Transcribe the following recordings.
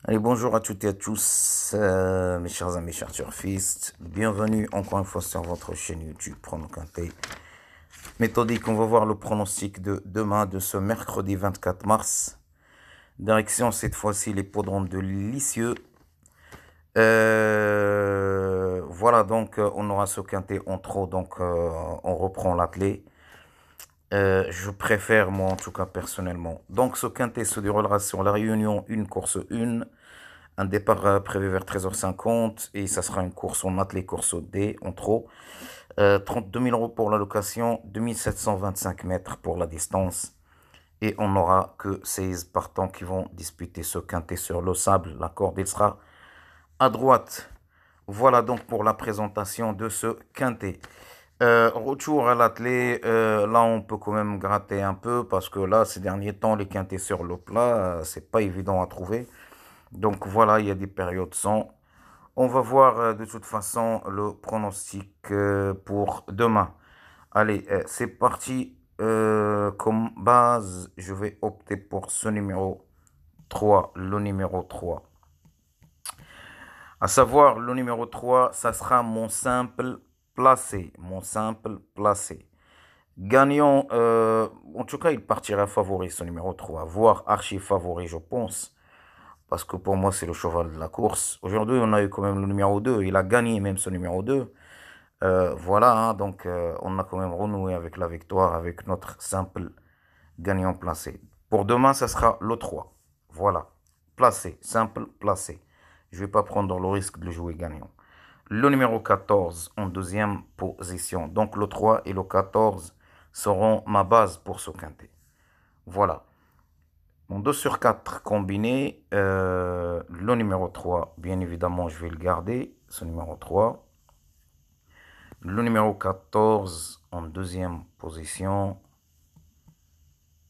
Allez, bonjour à toutes et à tous, mes chers amis, chers turfistes. Bienvenue encore une fois sur votre chaîne YouTube Prono Quintet. Méthodique, on va voir le pronostic de demain, de ce mercredi 24 mars. Direction cette fois-ci l'hippodrome de Lisieux. Voilà, donc on aura ce quintet en trop, donc on reprend l'attelé. Je préfère, moi en tout cas personnellement. Donc ce quintet se déroulera sur la Réunion, une course 1. Un départ prévu vers 13h50 et ça sera une course en attelé course au D en trop. 32 000 € pour la location, 2725 mètres pour la distance. Et on n'aura que 16 partants qui vont disputer ce quintet sur le sable. La corde, il sera à droite. Voilà donc pour la présentation de ce quintet. Retour à l'attelé, là on peut quand même gratter un peu parce que là ces derniers temps les quintets sur le plat, c'est pas évident à trouver. Donc voilà, il y a des périodes sans. On va voir de toute façon le pronostic pour demain. Allez, c'est parti. Comme base, je vais opter pour ce numéro 3, le numéro 3. À savoir, le numéro 3, ça sera mon simple placé. Mon simple placé. Gagnant, en tout cas, il partira favori, ce numéro 3, voire archi favori, je pense. Parce que pour moi, c'est le cheval de la course. Aujourd'hui, on a eu quand même le numéro 2. Il a gagné même ce numéro 2. Voilà, hein, donc on a quand même renoué avec la victoire, avec notre simple gagnant placé. Pour demain, ça sera le 3. Voilà, placé, simple placé. Je ne vais pas prendre le risque de le jouer gagnant. Le numéro 14 en deuxième position. Donc le 3 et le 14 seront ma base pour ce quintet. Voilà. Mon 2 sur 4 combiné, le numéro 3, bien évidemment, je vais le garder, ce numéro 3. Le numéro 14 en deuxième position.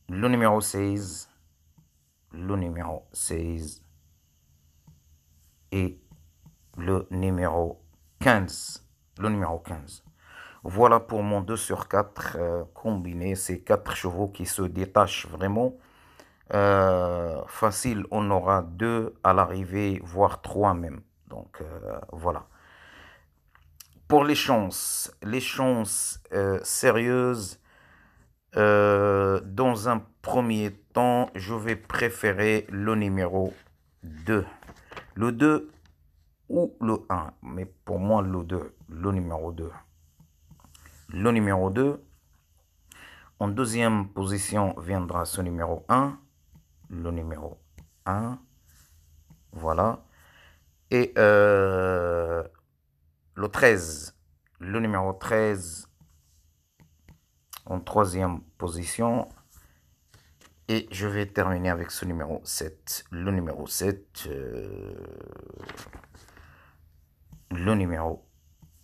Le numéro 16. Le numéro 16. Et le numéro 15. Le numéro 15. Voilà pour mon 2 sur 4 combiné. Ces 4 chevaux qui se détachent vraiment. Facile, on aura 2 à l'arrivée, voire 3 même. Donc voilà. Pour les chances sérieuses, dans un premier temps, je vais préférer le numéro 2. Le 2 ou le 1. Mais pour moi, le 2, le numéro 2. Le numéro 2. En deuxième position viendra ce numéro 1. Le numéro 1. Voilà. Et le 13. Le numéro 13 en troisième position. Et je vais terminer avec ce numéro 7. Le numéro 7. Le numéro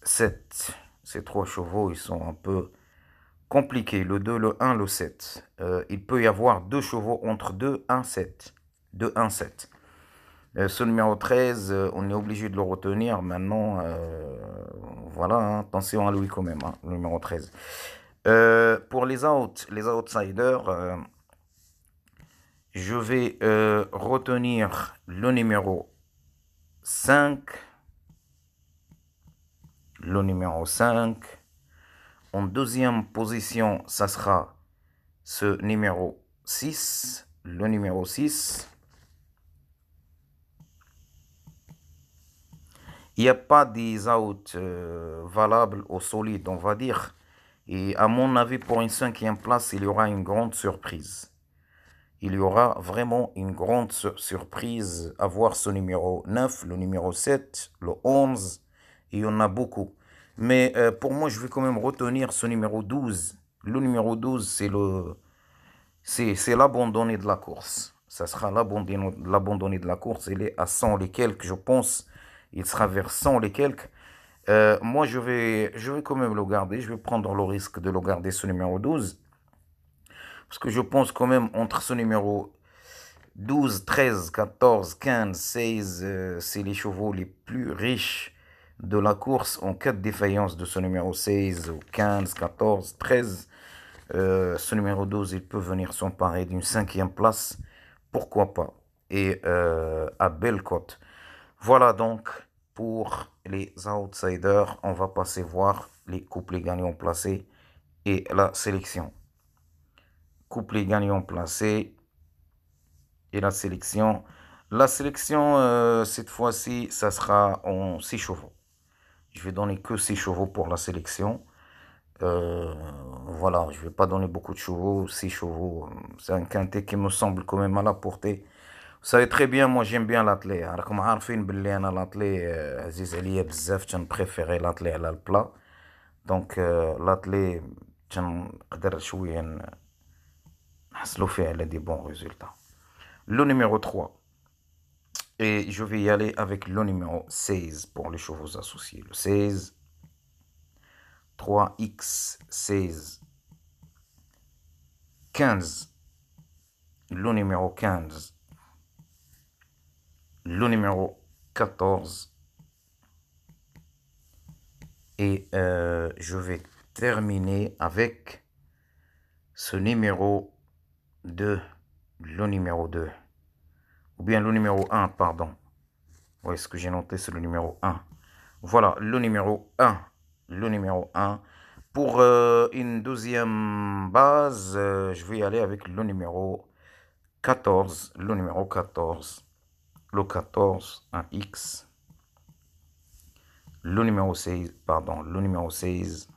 7. Ces 3 chevaux, ils sont un peu compliqués. Le 2, le 1, le 7. Il peut y avoir 2 chevaux entre 2, 1, 7. 2, 1, 7. Ce numéro 13, on est obligé de le retenir. Maintenant, voilà, hein, attention à lui quand même, hein, le numéro 13. Pour les outsiders, je vais retenir le numéro 5. Le numéro 5. En deuxième position, ça sera ce numéro 6. Le numéro 6. Il n'y a pas des outs valables ou solides, on va dire. Et à mon avis, pour une 5e place, il y aura une grande surprise. Il y aura vraiment une grande surprise à voir ce numéro 9, le numéro 7, le 11. Il y en a beaucoup. Mais pour moi, je vais quand même retenir ce numéro 12. Le numéro 12, c'est l'abandonné de la course. Ça sera l'abandonné de la course. Il est à 100 les quelques, je pense. Il sera vers 100 les quelques. Moi, je vais quand même le garder. Je vais prendre le risque de le garder, ce numéro 12. Parce que je pense quand même entre ce numéro 12, 13, 14, 15, 16, c'est les chevaux les plus riches de la course en cas de défaillance de ce numéro 16 ou 15, 14, 13. Ce numéro 12, il peut venir s'emparer d'une 5e place. Pourquoi pas? et à belle cote. Voilà donc pour les outsiders. On va passer voir les couplets gagnants placés et la sélection. Couplets gagnants placés et la sélection. La sélection, cette fois-ci, ça sera en 6 chevaux. Je vais donner que 6 chevaux pour la sélection. Voilà, je vais pas donner beaucoup de chevaux, 6 chevaux. C'est un quintet qui me semble quand même à la portée. Vous savez très bien, moi j'aime bien l'athlé. راكم عارفين باللي انا l'athlé عزيز عليا بزاف, تنبريفيري l'athlé على البلا. دونك l'athlé تنقدر شوية نحصلو فيه على دي بون résultats. Le numéro 3. Et je vais y aller avec le numéro 16 pour les chevaux associés. Le 16, 3x, 16, 15, le numéro 15, le numéro 14, et je vais terminer avec ce numéro 2, le numéro 2, ou bien le numéro 1, pardon. Oui, ce que j'ai noté, c'est le numéro 1. Voilà, le numéro 1. Le numéro 1. Pour une deuxième base, je vais y aller avec le numéro 14. Le numéro 14. Le 14, un X. Le numéro 16, pardon, le numéro 16.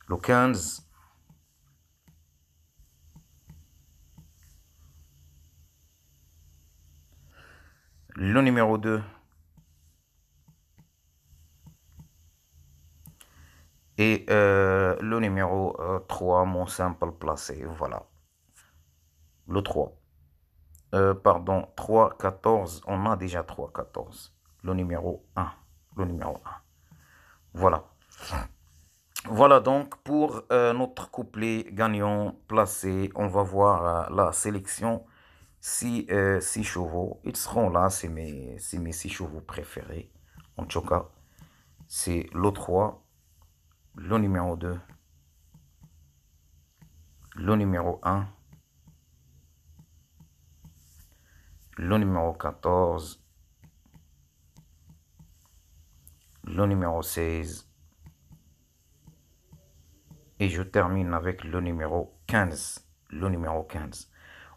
Le 15. Le numéro 2. Et le numéro 3, mon simple placé, voilà. Le 3. Pardon, 3, 14, on a déjà 3, 14. Le numéro 1. Le numéro 1. Voilà. Voilà donc pour notre couplet gagnant placé. On va voir la sélection. 6 chevaux. Ils seront là, c'est mes 6 chevaux préférés. En tout cas, c'est le 3, le numéro 2, le numéro 1, le numéro 14, le numéro 16, et je termine avec le numéro 15. Le numéro 15.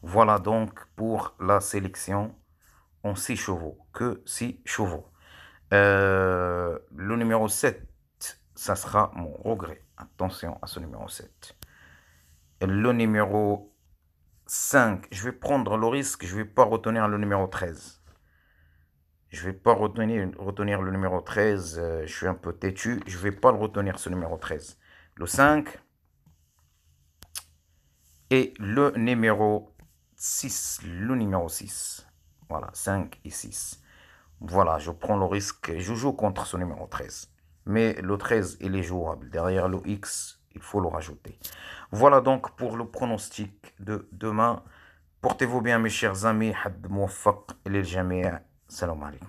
Voilà donc pour la sélection en 6 chevaux. Que 6 chevaux. Le numéro 7, ça sera mon regret. Attention à ce numéro 7. Et le numéro 5, je vais prendre le risque, je ne vais pas retenir le numéro 13. Je ne vais pas retenir le numéro 13, je suis un peu têtu, je ne vais pas le retenir ce numéro 13. Le 5 et le numéro 6. Le numéro 6. Voilà, 5 et 6. Voilà, je prends le risque, je joue contre ce numéro 13. Mais le 13, il est jouable. Derrière le X, il faut le rajouter. Voilà donc pour le pronostic de demain. Portez-vous bien mes chers amis. Had muwaffaq lil jami'. Salam alaikum.